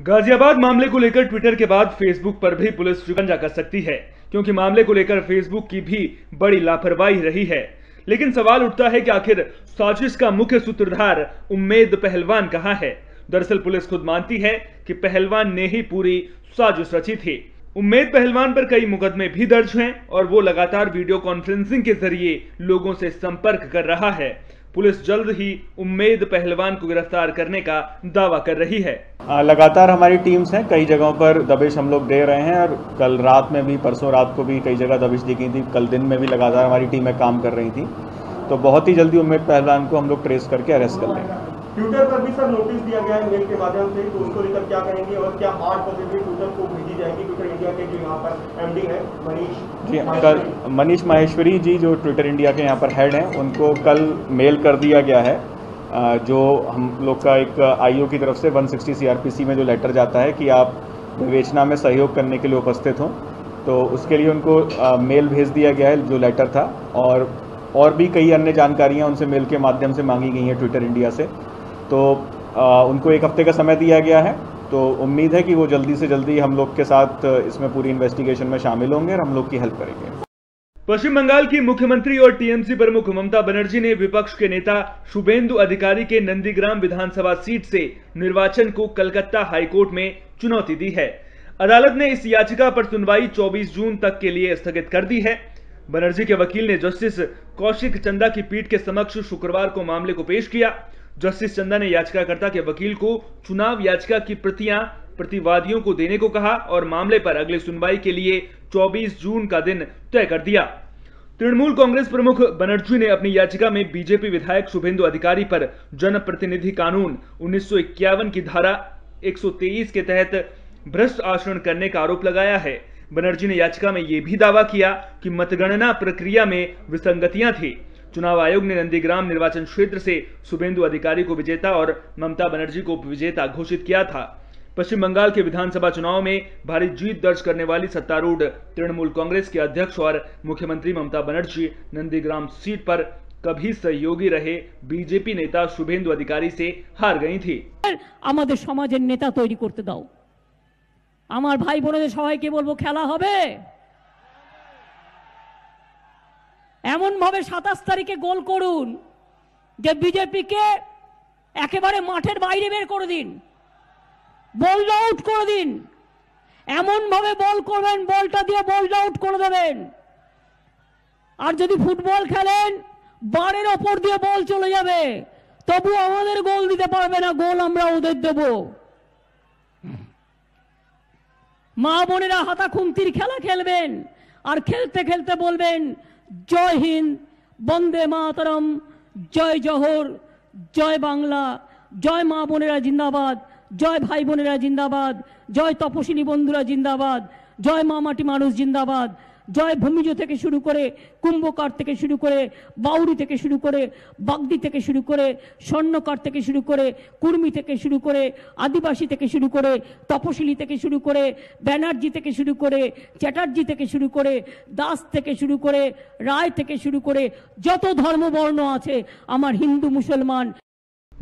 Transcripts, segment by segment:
गाजियाबाद मामले को लेकर ट्विटर के बाद फेसबुक पर भी पुलिस शिकंजा कर सकती है, क्योंकि मामले को लेकर फेसबुक की भी बड़ी लापरवाही रही है। लेकिन सवाल उठता है कि आखिर साजिश का मुख्य सूत्रधार उम्मेद पहलवान कहां है। दरअसल पुलिस खुद मानती है कि पहलवान ने ही पूरी साजिश रची थी। उम्मेद पहलवान पर कई मुकदमे भी दर्ज हैं और वो लगातार वीडियो कॉन्फ्रेंसिंग के जरिए लोगों से संपर्क कर रहा है। पुलिस जल्द ही उम्मेद पहलवान को गिरफ्तार करने का दावा कर रही है। लगातार हमारी टीम्स हैं, कई जगहों पर दबिश हम लोग दे रहे हैं और कल रात में भी, परसों रात को भी कई जगह दबिश दी गई थी। कल दिन में भी लगातार हमारी टीमें काम कर रही थी, तो बहुत ही जल्दी उम्मेद पहलवान को हम लोग ट्रेस करके अरेस्ट कर लेंगे। ट्विटर पर भी सर नोटिस दिया गया है मेल के माध्यम से, तो उसको लेकर क्या कहेंगे और क्या हार्ड कॉपी भी ट्विटर को भेजी जाएगी? ट्विटर इंडिया के जो यहाँ पर एमडी है मनीष माहेश्वरी जी, जो ट्विटर इंडिया के यहाँ पर हेड हैं, उनको कल मेल कर दिया गया है, जो हम लोग का एक आईओ की तरफ से 160 CRPC में जो लेटर जाता है कि आप विवेचना में सहयोग करने के लिए उपस्थित हों, तो उसके लिए उनको मेल भेज दिया गया है जो लेटर था। और भी कई अन्य जानकारियाँ उनसे मेल के माध्यम से मांगी गई हैं ट्विटर इंडिया से, तो उनको 1 हफ्ते का समय दिया गया है। तो उम्मीद है कि वो जल्दी से जल्दी हम लोग के साथ इसमें पूरी इन्वेस्टिगेशन में शामिल होंगे और हम लोग की हेल्प करेंगे। पश्चिम बंगाल की मुख्यमंत्री और टीएमसी प्रमुख ममता बनर्जी ने विपक्ष के नेता शुभेंदु अधिकारी के नंदीग्राम विधानसभा सीट से निर्वाचन को कलकत्ता हाईकोर्ट में चुनौती दी है। अदालत ने इस याचिका पर सुनवाई 24 जून तक के लिए स्थगित कर दी है। बनर्जी के वकील ने जस्टिस कौशिक चंदा की पीठ के समक्ष शुक्रवार को मामले को पेश किया। जस्टिस चंदा ने याचिकाकर्ता के वकील को चुनाव याचिका की प्रतियां प्रतिवादियों को देने को कहा और मामले पर अगली सुनवाई के लिए 24 जून का दिन तय कर दिया। तृणमूल कांग्रेस प्रमुख बनर्जी ने अपनी याचिका में बीजेपी विधायक शुभेंदु अधिकारी पर जनप्रतिनिधि कानून 1951 की धारा 123 के तहत भ्रष्ट आचरण करने का आरोप लगाया है। बनर्जी ने याचिका में यह भी दावा किया कि मतगणना प्रक्रिया में विसंगतियां थी। चुनाव आयोग ने नंदीग्राम निर्वाचन क्षेत्र से शुभेंदु अधिकारी को विजेता और ममता बनर्जी को विजेता घोषित किया था। पश्चिम बंगाल के विधानसभा चुनाव में भारी जीत दर्ज करने वाली सत्तारूढ़ तृणमूल कांग्रेस के अध्यक्ष और मुख्यमंत्री ममता बनर्जी नंदीग्राम सीट पर कभी सहयोगी रहे बीजेपी नेता शुभेंदु अधिकारी से हार गई थी। আমাদের সমাজের নেতা তৈরি করতে দাও। আমার ভাই বোনদের সবাইকে বলবো খেলা হবে। এমন ভাবে 27 তারিখে গোল করুন যে বিজেপিকে একেবারে মাঠের বাইরে বের করে দিন, বল আউট করে দিন। এমন ভাবে বল করবেন, বলটা দিয়ে বল আউট করে দেবেন। আর যদি ফুটবল খেলেন, বারের ওপর দিয়ে বল চলে যাবে, তবু আমাদের গোল দিতে পারবে না, গোল আমরা ওদের দেব। মা বোনেরা হাতা খুন্তির খেলা খেলবেন আর খেলতে খেলতে বলবেন জয় হিন্দ, বন্দে মাতরম, জয় জোহর, জয় বাংলা, জয় মা বোনেরা জিন্দাবাদ, জয় ভাই বোনেরা জিন্দাবাদ, জয় তপশিলি বন্ধুরা জিন্দাবাদ, জয় মা মাটি মানুষ জিন্দাবাদ, জয় ভূমিজ থেকে শুরু করে কুম্ভকার থেকে শুরু করে বাউরি থেকে শুরু করে বাগদি থেকে শুরু করে স্বর্ণকার থেকে শুরু করে কুর্মি থেকে শুরু করে আদিবাসী থেকে শুরু করে তপশিলি থেকে শুরু করে ব্যানার্জি থেকে শুরু করে চ্যাটার্জি থেকে শুরু করে দাস থেকে শুরু করে রায় থেকে শুরু করে যত ধর্মবর্ণ আছে আমার হিন্দু মুসলমান।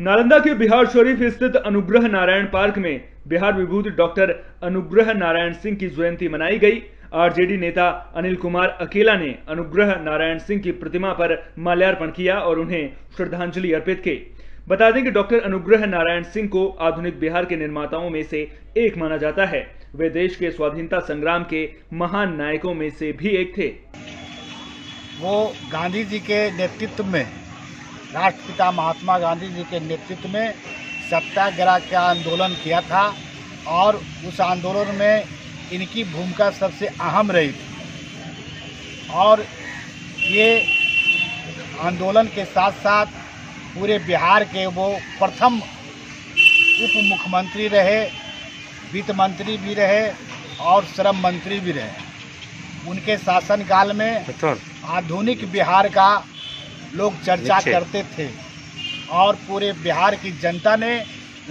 नालंदा के बिहार शरीफ स्थित अनुग्रह नारायण पार्क में बिहार विभूत डॉक्टर अनुग्रह नारायण सिंह की जयंती मनाई गई। आरजेडी नेता अनिल कुमार अकेला ने अनुग्रह नारायण सिंह की प्रतिमा पर माल्यार्पण किया और उन्हें श्रद्धांजलि अर्पित की। बता दें कि डॉक्टर अनुग्रह नारायण सिंह को आधुनिक बिहार के निर्माताओं में से एक माना जाता है। वे देश के स्वाधीनता संग्राम के महान नायकों में से भी एक थे। वो गांधी जी के नेतृत्व में, राष्ट्रपिता महात्मा गांधी जी के नेतृत्व में सत्याग्रह का आंदोलन किया था और उस आंदोलन में इनकी भूमिका सबसे अहम रही थी। और ये आंदोलन के साथ साथ पूरे बिहार के वो प्रथम उप मुख्यमंत्री रहे, वित्त मंत्री भी रहे और श्रम मंत्री भी रहे। उनके शासनकाल में आधुनिक बिहार का लोग चर्चा करते थे और पूरे बिहार की जनता ने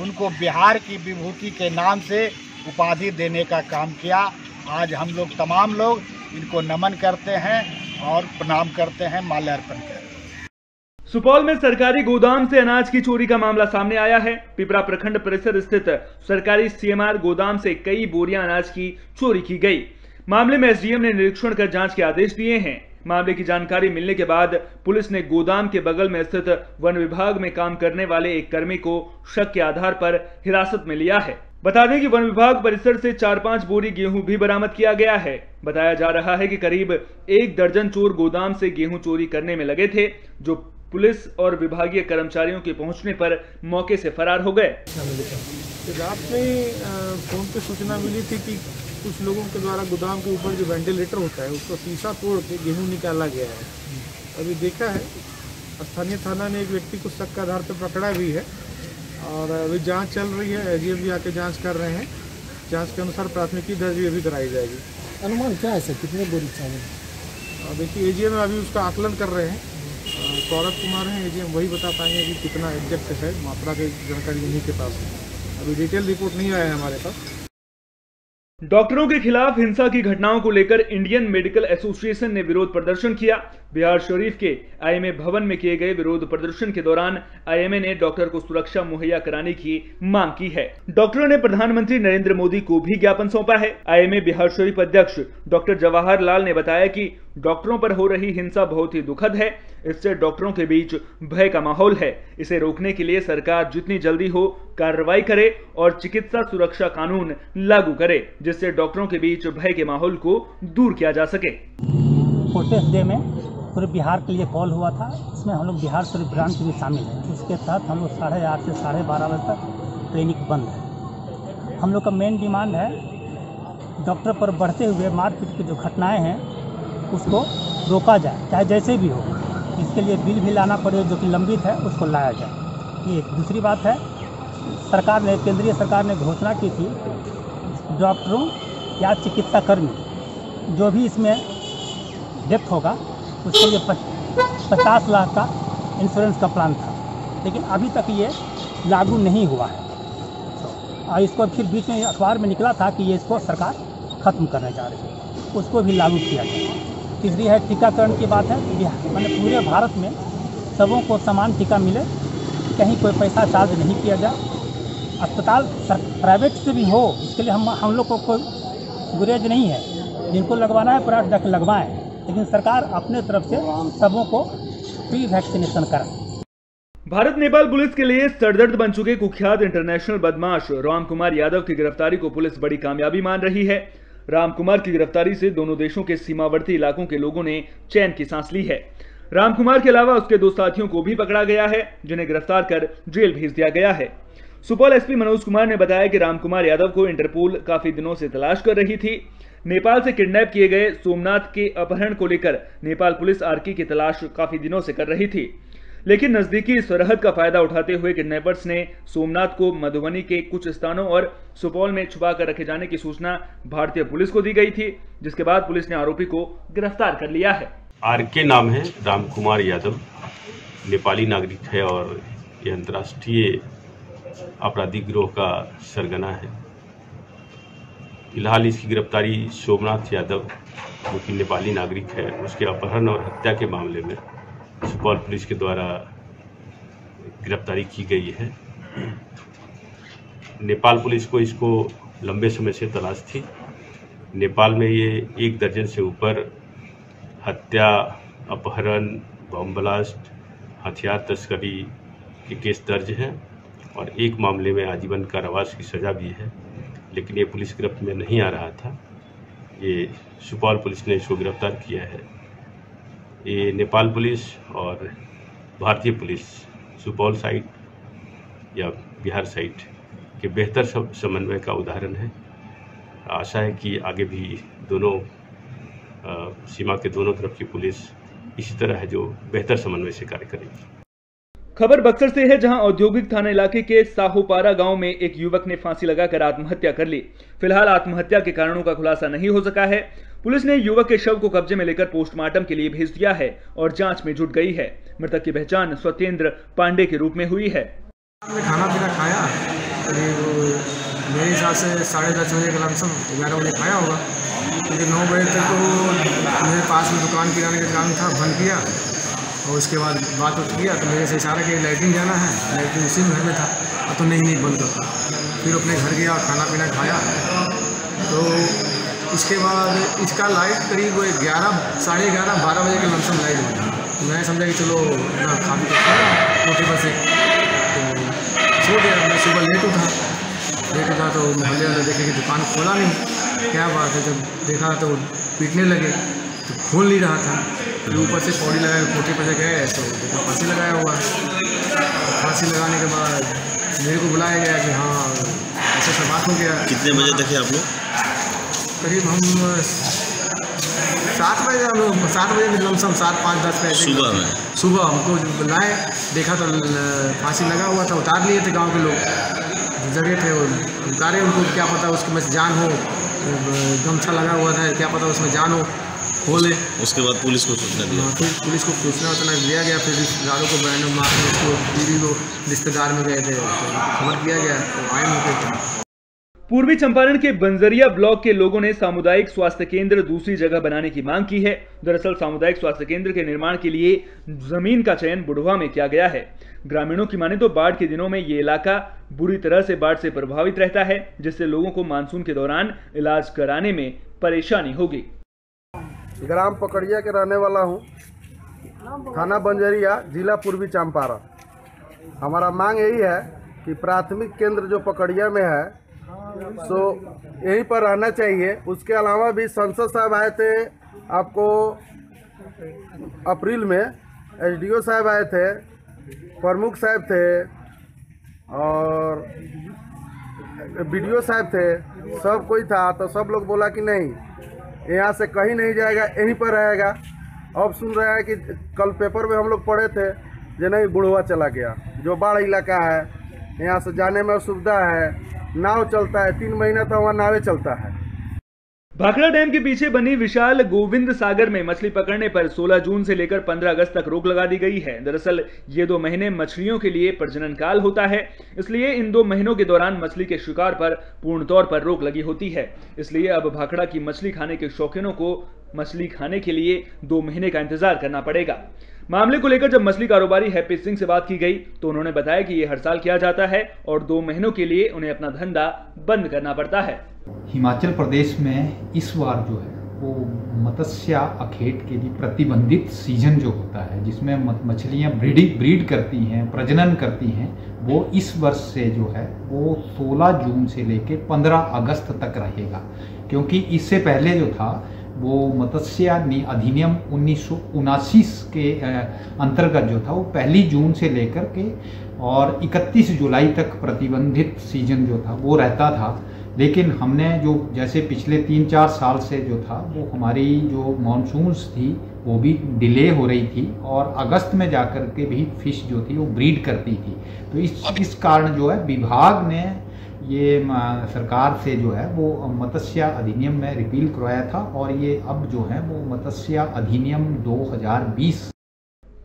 उनको बिहार की विभूति के नाम से उपाधि देने का काम किया। आज हम लोग तमाम लोग इनको नमन करते हैं और प्रणाम करते हैं, माल्यार्पण करते हैं। सुपौल में सरकारी गोदाम से अनाज की चोरी का मामला सामने आया है। पिपरा प्रखंड परिसर स्थित सरकारी सीएमआर गोदाम से कई बोरियां अनाज की चोरी की गई। मामले में एसडीएम ने निरीक्षण कर जांच के आदेश दिए हैं। मामले की जानकारी मिलने के बाद पुलिस ने गोदाम के बगल में स्थित वन विभाग में काम करने वाले एक कर्मी को शक के आधार पर हिरासत में लिया है। बता दें कि वन विभाग परिसर से 4-5 बोरी गेहूं भी बरामद किया गया है। बताया जा रहा है कि करीब 1 दर्जन चोर गोदाम से गेहूं चोरी करने में लगे थे, जो पुलिस और विभागीय कर्मचारियों के पहुंचने पर मौके से फरार हो गए। रात में फोन पे सूचना मिली थी कि कुछ लोगों के द्वारा गोदाम के ऊपर जो वेंटिलेटर होता है उसका शीशा तोड़ के गेहूं निकाला गया है। अभी देखा है, स्थानीय थाना ने एक व्यक्ति को शक के आधार पर पकड़ा भी है और अभी जांच चल रही है। एसडीएम भी आके जांच कर रहे हैं। जांच के अनुसार प्राथमिकी दर्ज भी कराई जाएगी। अनुमान क्या है सर, कितने बोरी चाहिए? देखिए, एजीएम अभी उसका आकलन कर रहे हैं। सौरभ कुमार हैं एजीएम, वही बता पाएंगे कि कितना एग्जैक्ट है। मात्रा की जानकारी उन्हीं के पास है। अभी डिटेल रिपोर्ट नहीं आया है हमारे पास। डॉक्टरों के खिलाफ हिंसा की घटनाओं को लेकर इंडियन मेडिकल एसोसिएशन ने विरोध प्रदर्शन किया। बिहार शरीफ के आईएमए भवन में किए गए विरोध प्रदर्शन के दौरान आईएमए ने डॉक्टर को सुरक्षा मुहैया कराने की मांग की है। डॉक्टरों ने प्रधानमंत्री नरेंद्र मोदी को भी ज्ञापन सौंपा है। आईएमए बिहार शरीफ अध्यक्ष डॉक्टर जवाहर लाल ने बताया कि डॉक्टरों पर हो रही हिंसा बहुत ही दुखद है। इससे डॉक्टरों के बीच भय का माहौल है। इसे रोकने के लिए सरकार जितनी जल्दी हो कार्रवाई करे और चिकित्सा सुरक्षा कानून लागू करे, जिससे डॉक्टरों के बीच भय के माहौल को दूर किया जा सके। प्रोटेस्ट डे में पूरे बिहार के लिए कॉल हुआ था। इसमें हम लोग बिहार शरीफ ब्रांच भी शामिल है। उसके तहत हम लोग 8:30 से 12:30 बजे तक क्लिनिक बंद है। हम लोग का मेन डिमांड है डॉक्टर पर बढ़ते हुए मारपीट की जो घटनाएं हैं उसको रोका जाए, चाहे जैसे भी हो। इसके लिए बिल भी लाना पड़े जो कि लंबित है, उसको लाया जाए। ये दूसरी बात है, सरकार ने, केंद्रीय सरकार ने घोषणा की थी डॉक्टरों या चिकित्साकर्मी जो भी इसमें डेथ होगा उसके लिए 50 लाख का इंश्योरेंस का प्लान था, लेकिन अभी तक ये लागू नहीं हुआ है। और इसको फिर बीच में अखबार में निकला था कि ये इसको सरकार ख़त्म करने जा रही है, उसको भी लागू किया जाए। तीसरी है टीकाकरण की बात है। मैंने पूरे भारत में सबों को समान टीका मिले, कहीं कोई पैसा चार्ज नहीं किया जाए। अस्पताल प्राइवेट से भी हो, इसके लिए हम लोग को कोई गुरेज नहीं है। जिनको लगवाना है प्राइवेट जाकर लगवाएं, लेकिन सरकार अपने तरफ से सबों को फ्री वैक्सीनेशन कराए। भारत नेपाल पुलिस के लिए सरदर्द बन चुके कुख्यात इंटरनेशनल बदमाश राम कुमार यादव की गिरफ्तारी को पुलिस बड़ी कामयाबी मान रही है। राम कुमार की गिरफ्तारी से दोनों देशों के सीमावर्ती इलाकों के लोगों ने चैन की सांस ली है। राम कुमार के अलावा उसके 2 साथियों को भी पकड़ा गया है, जिन्हें गिरफ्तार कर जेल भेज दिया गया है। सुपौल एसपी मनोज कुमार ने बताया कि राम कुमार यादव को इंटरपोल काफी दिनों से तलाश कर रही थी। नेपाल से किडनैप किए गए सोमनाथ के अपहरण को लेकर नेपाल पुलिस आर्की की तलाश काफी दिनों से कर रही थी, लेकिन नजदीकी सरहद का फायदा उठाते हुए किडनैपर्स ने सोमनाथ को मधुबनी के कुछ स्थानों और सुपौल में छुपा कर रखे जाने की सूचना भारतीय पुलिस को दी गई थी, जिसके बाद पुलिस ने आरोपी को गिरफ्तार कर लिया है। आरके नाम है राम कुमार यादव, नेपाली नागरिक है और ये अंतर्राष्ट्रीय आपराधिक गिरोह का सरगना है। फिलहाल इसकी गिरफ्तारी सोमनाथ यादव, जो कि नेपाली नागरिक है, उसके अपहरण और हत्या के मामले में सुपौल पुलिस के द्वारा गिरफ्तारी की गई है। नेपाल पुलिस को इसको लंबे समय से तलाश थी। नेपाल में ये 1 दर्जन से ऊपर हत्या, अपहरण, बम ब्लास्ट, हथियार तस्करी के केस दर्ज हैं और एक मामले में आजीवन कारावास की सज़ा भी है, लेकिन ये पुलिस गिरफ्त में नहीं आ रहा था। ये सुपौल पुलिस ने इसको गिरफ्तार किया है। ये नेपाल पुलिस और भारतीय पुलिस सुपौल साइड या बिहार साइड के बेहतर समन्वय का उदाहरण है। आशा है कि आगे भी दोनों सीमा के दोनों तरफ की पुलिस इसी तरह है जो बेहतर समन्वय से कार्य करेगी। खबर बक्सर से है, जहां औद्योगिक थाना इलाके के साहोपारा गांव में एक युवक ने फांसी लगाकर आत्महत्या कर ली। फिलहाल आत्महत्या के कारणों का खुलासा नहीं हो सका है। पुलिस ने युवक के शव को कब्जे में लेकर पोस्टमार्टम के लिए भेज दिया है और जांच में जुट गई है। मृतक की पहचान सत्येंद्र पांडे के रूप में हुई है। खाना पीना खाया, मेरे हिसाब से 10:30 बजे के लमसम 11 बजे खाया होगा, क्योंकि 9 बजे तक तो मेरे पास में दुकान किराने का काम था, बंद किया और उसके बाद बात किया तो मेरे से इशारा किया लैट्रिन जाना है, लैट्रिन उसी घर में था। तो नहीं बंद करता। फिर अपने घर गया, खाना पीना खाया। तो इसके बाद इसका लाइट करीब 11, साढ़े 11, 12 बजे के लमसम लाइट बना। तो मैं समझा कि चलो अपना खा पी कोठे पर से तो सो गया। मैं सुबह लेट उठा तो मोहल्ले वाले देखे कि दुकान खोला नहीं। क्या बात है, जब देखा तो पीटने लगे तो खोल नहीं रहा था। फिर ऊपर से पौड़ी लगा के कोठे पर से गए तो देखा फांसी लगाया हुआ। फांसी लगाने के बाद मेरे को बुलाया गया कि हाँ ऐसा बात हो गया। कितने बजे देखे आप लोग? करीब हम 7 बजे, हम लोग 7 बजे में लमसम 7, 5, 10 बजे सुबह हमको बुलाए, देखा तो फांसी लगा हुआ था। उतार लिए थे गांव के लोग, जगह थे वो उतारे। उनको क्या पता उसके में जान हो, गमछा लगा हुआ था, क्या पता उसमें जान हो, खोले। उसके बाद पुलिस को सूचना दिया। फिर पुलिस को सूचना दिया गया। फिर रिश्तेदारों को बहनों माँ उसको दीदी को रिश्तेदार में गए थे, खबर किया गया तो आए मौके पर। पूर्वी चंपारण के बंजरिया ब्लॉक के लोगों ने सामुदायिक स्वास्थ्य केंद्र दूसरी जगह बनाने की मांग की है। दरअसल सामुदायिक स्वास्थ्य केंद्र के निर्माण के लिए जमीन का चयन बुढ़वा में किया गया है। ग्रामीणों की माने तो बाढ़ के दिनों में ये इलाका बुरी तरह से बाढ़ से प्रभावित रहता है, जिससे लोगों को मानसून के दौरान इलाज कराने में परेशानी होगी। ग्राम पकड़िया के रहने वाला हूँ, थाना बंजरिया, जिला पूर्वी चंपारण। हमारा मांग यही है कि प्राथमिक केंद्र जो पकड़िया में है सो यहीं पर रहना चाहिए। उसके अलावा भी संसद साहब आए थे आपको अप्रैल में, एसडीओ साहब आए थे, प्रमुख साहब थे और बीडीओ साहब थे, सब कोई था। तो सब लोग बोला कि नहीं, यहाँ से कहीं नहीं जाएगा, यहीं पर रहेगा। अब सुन रहे हैं कि कल पेपर में हम लोग पढ़े थे जो नहीं बुढ़वा चला गया, जो बाढ़ इलाका है, यहाँ से जाने में असुविधा है। नाव चलता है, 3 महीना तो वहाँ नावे चलता है। भाखड़ा डैम के पीछे बनी विशाल गोविंद सागर में मछली पकड़ने पर 16 जून से लेकर 15 अगस्त तक रोक लगा दी गई है। दरअसल ये 2 महीने मछलियों के लिए प्रजनन काल होता है, इसलिए इन 2 महीनों के दौरान मछली के शिकार पर पूर्ण तौर पर रोक लगी होती है। इसलिए अब भाखड़ा की मछली खाने के शौकीनों को मछली खाने के लिए 2 महीने का इंतजार करना पड़ेगा। मामले को लेकर जब मछली कारोबारी हैप्पी सिंह से बात की गई तो उन्होंने बताया कि ये हर साल किया जाता है और 2 महीनों के लिए उन्हें अपना धंधा बंद करना पड़ता है। हिमाचल प्रदेश में इस बार जो है वो मत्स्य अखेट के लिए प्रतिबंधित सीजन जो होता है, जिसमें मछलियाँ ब्रीड करती हैं, प्रजनन करती हैं, वो इस वर्ष से जो है वो 16 जून से लेकर 15 अगस्त तक रहेगा। क्योंकि इससे पहले जो था वो मत्स्य अधिनियम 1979 के अंतर्गत जो था वो 1 जून से लेकर के और 31 जुलाई तक प्रतिबंधित सीजन जो था वो रहता था। लेकिन हमने जो जैसे पिछले 3-4 साल से जो था वो हमारी जो मानसून्स थी वो भी डिले हो रही थी और अगस्त में जाकर के भी फिश जो थी वो ब्रीड करती थी। तो इस कारण जो है विभाग ने ये सरकार से जो है वो मत्स्य अधिनियम में रिपील करवाया था और ये अब जो है वो मत्स्य अधिनियम 2020।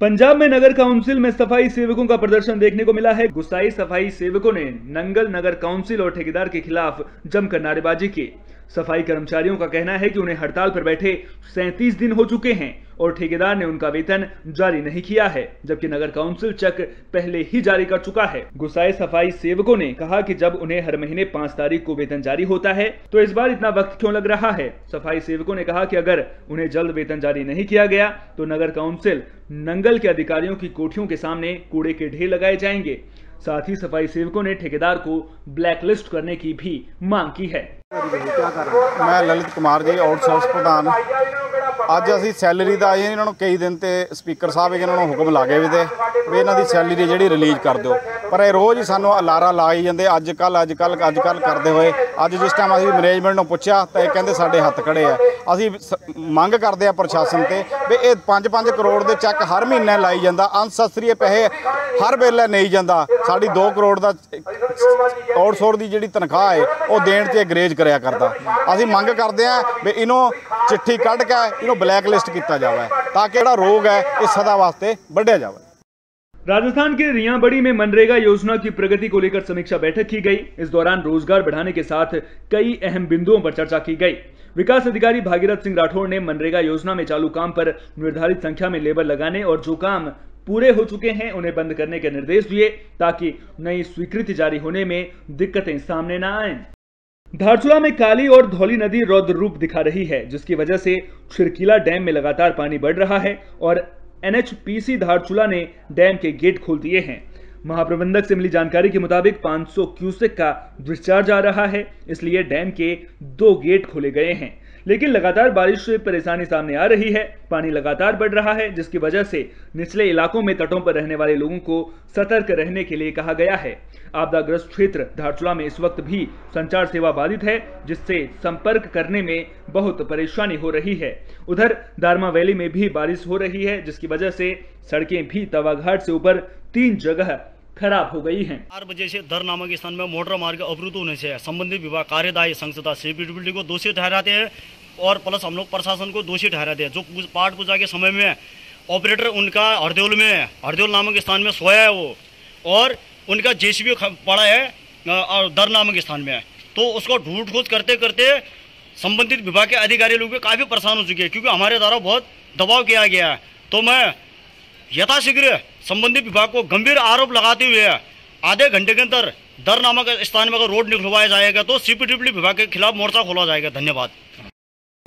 पंजाब में नगर काउंसिल में सफाई सेवकों का प्रदर्शन देखने को मिला है। गुस्साई सफाई सेवकों ने नंगल नगर काउंसिल और ठेकेदार के खिलाफ जमकर नारेबाजी की। सफाई कर्मचारियों का कहना है कि उन्हें हड़ताल पर बैठे 37 दिन हो चुके हैं और ठेकेदार ने उनका वेतन जारी नहीं किया है, जबकि नगर काउंसिल चेक पहले ही जारी कर चुका है। गुस्साए सफाई सेवकों ने कहा कि जब उन्हें हर महीने 5 तारीख को वेतन जारी होता है तो इस बार इतना वक्त क्यों लग रहा है। सफाई सेवकों ने कहा कि अगर उन्हें जल्द वेतन जारी नहीं किया गया तो नगर काउंसिल नंगल के अधिकारियों की कोठियों के सामने कूड़े के ढेर लगाए जाएंगे। साथ ही सफाई सेवकों ने ठेकेदार को ब्लैकलिस्ट करने की भी मांग की है। मैं ललित कुमार जी, आउटसोर्स प्रधान। ਅੱਜ ਅਸੀਂ ਸੈਲਰੀ ਦਾ ਇਹਨਾਂ ਨੂੰ ਕਈ ਦਿਨ ਤੇ ਸਪੀਕਰ ਸਾਹਿਬ ਇਹਨਾਂ ਨੂੰ ਹੁਕਮ ਲਾ ਗਏ ਵੀ ਇਹਨਾਂ ਦੀ ਸੈਲਰੀ ਜਿਹੜੀ ਰਿਲੀਜ਼ ਕਰ ਦਿਓ, ਪਰ ਇਹ ਰੋਜ਼ ਹੀ ਸਾਨੂੰ ਅਲਾਰਾ ਲਾਈ ਜਾਂਦੇ। ਅੱਜ ਕੱਲ ਕਰਦੇ ਹੋਏ ਅੱਜ ਜਿਸ ਟਾਈਮ ਅਸੀਂ ਮੈਨੇਜਮੈਂਟ ਨੂੰ ਪੁੱਛਿਆ ਤਾਂ ਇਹ ਕਹਿੰਦੇ ਸਾਡੇ ਹੱਥ ਖੜੇ ਆ। ਅਸੀਂ ਮੰਗ ਕਰਦੇ ਆ ਪ੍ਰਸ਼ਾਸਨ ਤੇ ਵੀ ਇਹ 5-5 ਕਰੋੜ ਦੇ ਚੈੱਕ ਹਰ ਮਹੀਨੇ ਲਾਈ ਜਾਂਦਾ, ਅਨਸੈਸਰੀ ਪੈਸੇ ਹਰ ਵੇਲੇ ਨਹੀਂ ਜਾਂਦਾ। ਸਾਡੀ 2 ਕਰੋੜ ਦਾ ਆਊਟਸੋਰਸ ਦੀ ਜਿਹੜੀ ਤਨਖਾਹ ਹੈ ਉਹ ਦੇਣ 'ਚ ਗਰੇਜ ਕਰਿਆ ਕਰਦਾ। ਅਸੀਂ ਮੰਗ ਕਰਦੇ ਆ ਵੀ ਇਹਨੂੰ चिट्ठी कढ़ के इन्हों ब्लैकलिस्ट किया जाए ताकि जो रोग है इस सदा वास्ते बढ़िया जाए। राजस्थान के रियांबड़ी में मनरेगा योजना की प्रगति को लेकर समीक्षा बैठक की गई। इस दौरान रोजगार बढ़ाने के साथ कई अहम बिंदुओं पर चर्चा की गई। विकास अधिकारी भागीरथ सिंह राठौड़ ने मनरेगा योजना में चालू काम पर निर्धारित संख्या में लेबर लगाने और जो काम पूरे हो चुके हैं उन्हें बंद करने के निर्देश दिए ताकि नई स्वीकृति जारी होने में दिक्कतें सामने न आएं। धारचूला में काली और धौली नदी रौद्र रूप दिखा रही है, जिसकी वजह से छिरकीला डैम में लगातार पानी बढ़ रहा है और NHPC धारचूला ने डैम के गेट खोल दिए हैं। महाप्रबंधक से मिली जानकारी के मुताबिक 500 क्यूसेक का डिस्चार्ज आ रहा है, इसलिए डैम के 2 गेट खोले गए हैं। लेकिन लगातार बारिश से परेशानी सामने आ रही है। पानी लगातार बढ़ रहा है, जिसकी वजह से निचले इलाकों में तटों पर रहने वाले लोगों को सतर्क रहने के लिए कहा गया है। आपदाग्रस्त क्षेत्र धारचूला में इस वक्त भी संचार सेवा बाधित है, जिससे संपर्क करने में बहुत परेशानी हो रही है। उधर दारमा वैली में भी बारिश हो रही है, जिसकी वजह से सड़कें भी तवाघाट से ऊपर 3 जगह खराब हो गई हैं। 4 बजे से दर नामक स्थान में मोटर मार्ग अवरुद्ध होने से संबंधित विभाग कार्यदायी संस्था CPWD को दोषी ठहराते हैं और प्लस हम लोग प्रशासन को दोषी ठहराते हैं। जो पाठ पूजा के समय में ऑपरेटर उनका हरदोल नामक स्थान में सोया है वो, और उनका JCB पड़ा है दर नामक स्थान में, तो उसको ढूंढ खोज करते करते संबंधित विभाग के अधिकारी लोग भी काफ़ी परेशान हो चुके हैं, क्योंकि हमारे द्वारा बहुत दबाव किया गया है। तो मैं यथाशीघ्र संबंधित विभाग को गंभीर आरोप लगाते हुए आधे घंटे के अंदर दर नामक स्थान में अगर रोड निकलवाया जाएगा तो CPWD विभाग के खिलाफ मोर्चा खोला जाएगा। धन्यवाद।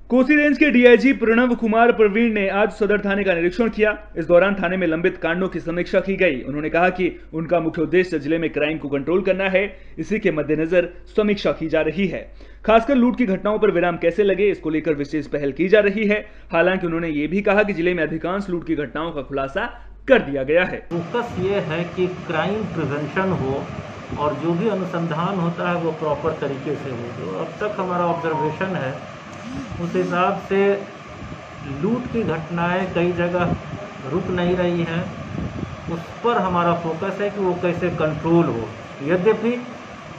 कोसी रेंज के DIG प्रणव कुमार प्रवीण ने आज सदर थाने का निरीक्षण किया। इस दौरान थाने में लंबित कांडों की समीक्षा की गई। उन्होंने कहा कि उनका मुख्य उद्देश्य जिले में क्राइम को कंट्रोल करना है, इसी के मद्देनजर समीक्षा की जा रही है। खासकर लूट की घटनाओं पर विराम कैसे लगे, इसको लेकर विशेष पहल की जा रही है। हालांकि उन्होंने ये भी कहा कि जिले में अधिकांश लूट की घटनाओं का खुलासा कर दिया गया है। फोकस ये है कि क्राइम प्रिवेंशन हो और जो भी अनुसंधान होता है वो प्रॉपर तरीके से हो। जो अब तक हमारा ऑब्जर्वेशन है उस हिसाब से लूट की घटनाएं कई जगह रुक नहीं रही हैं, उस पर हमारा फोकस है कि वो कैसे कंट्रोल हो। यद्यपि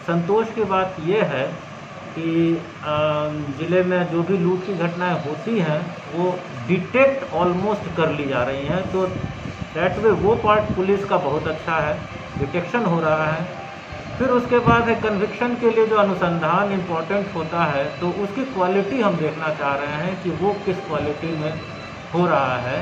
संतोष की बात ये है कि ज़िले में जो भी लूट की घटनाएं होती हैं वो डिटेक्ट ऑलमोस्ट कर ली जा रही हैं, तो दैट वे वो पार्ट पुलिस का बहुत अच्छा है, डिटेक्शन हो रहा है। फिर उसके बाद है कन्विक्शन के लिए जो अनुसंधान इम्पोर्टेंट होता है, तो उसकी क्वालिटी हम देखना चाह रहे हैं कि वो किस क्वालिटी में हो रहा है,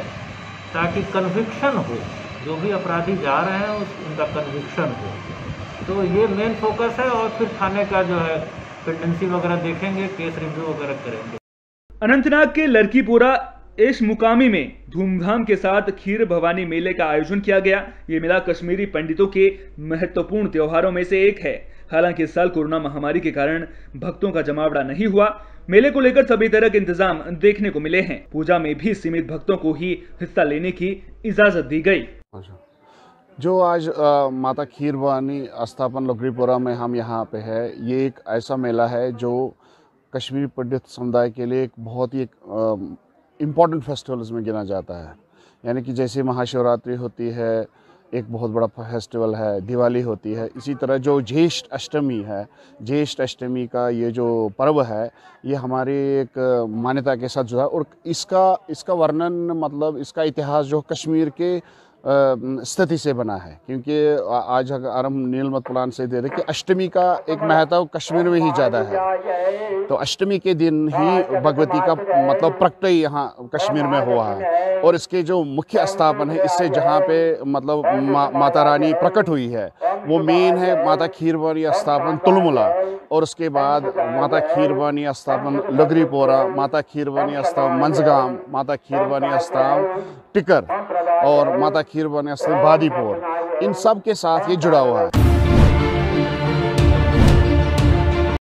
ताकि कन्विक्शन हो, जो भी अपराधी जा रहे हैं उनका कन्विक्शन हो। तो ये मेन फोकस है, और फिर थाने का जो है पेंडेंसी वगैरह देखेंगे, केस रिव्यू वगैरह करेंगे। अनंतनाग के लड़कीपुरा इस मुकामी में धूमधाम के साथ खीर भवानी मेले का आयोजन किया गया। ये मेला कश्मीरी पंडितों के महत्वपूर्ण त्योहारों में से एक है। हालांकि इस साल कोरोना महामारी के कारण भक्तों का जमावड़ा नहीं हुआ। मेले को लेकर सभी तरह के इंतजाम देखने को मिले हैं। पूजा में भी सीमित भक्तों को ही हिस्सा लेने की इजाजत दी गई। जो आज माता खीर भवानी स्थापन लकड़ीपुरा में हम यहाँ पे है, ये एक ऐसा मेला है जो कश्मीरी पंडित समुदाय के लिए एक बहुत ही इम्पॉर्टेंट फेस्टिवल्स में गिना जाता है। यानी कि जैसे महाशिवरात्रि होती है, एक बहुत बड़ा फेस्टिवल है, दिवाली होती है, इसी तरह जो ज्येष्ठ अष्टमी है, ज्येष्ठ अष्टमी का ये जो पर्व है, ये हमारी एक मान्यता के साथ जुड़ा, और इसका वर्णन मतलब इसका इतिहास जो कश्मीर के स्थिति से बना है। क्योंकि आज अगर हम नीलमत पुराण से दे दें कि अष्टमी का एक महत्व कश्मीर में ही ज़्यादा है, तो अष्टमी के दिन ही भगवती का मतलब प्रकट यहाँ कश्मीर में हुआ है। और इसके जो मुख्य स्थापन है, इससे जहाँ पे मतलब माता रानी प्रकट हुई है, वो मेन है माता खीर भवानी स्थापन तुलमुला, और उसके बाद माता खीर भवानी स्थापन लकड़ीपुरा, माता खीर भवानी स्थापन मंझगाम, माता खीर भवानी स्थापन टिकर और माता खीर भवानी स्थापन बादीपुर, इन सब के साथ ये जुड़ा हुआ है।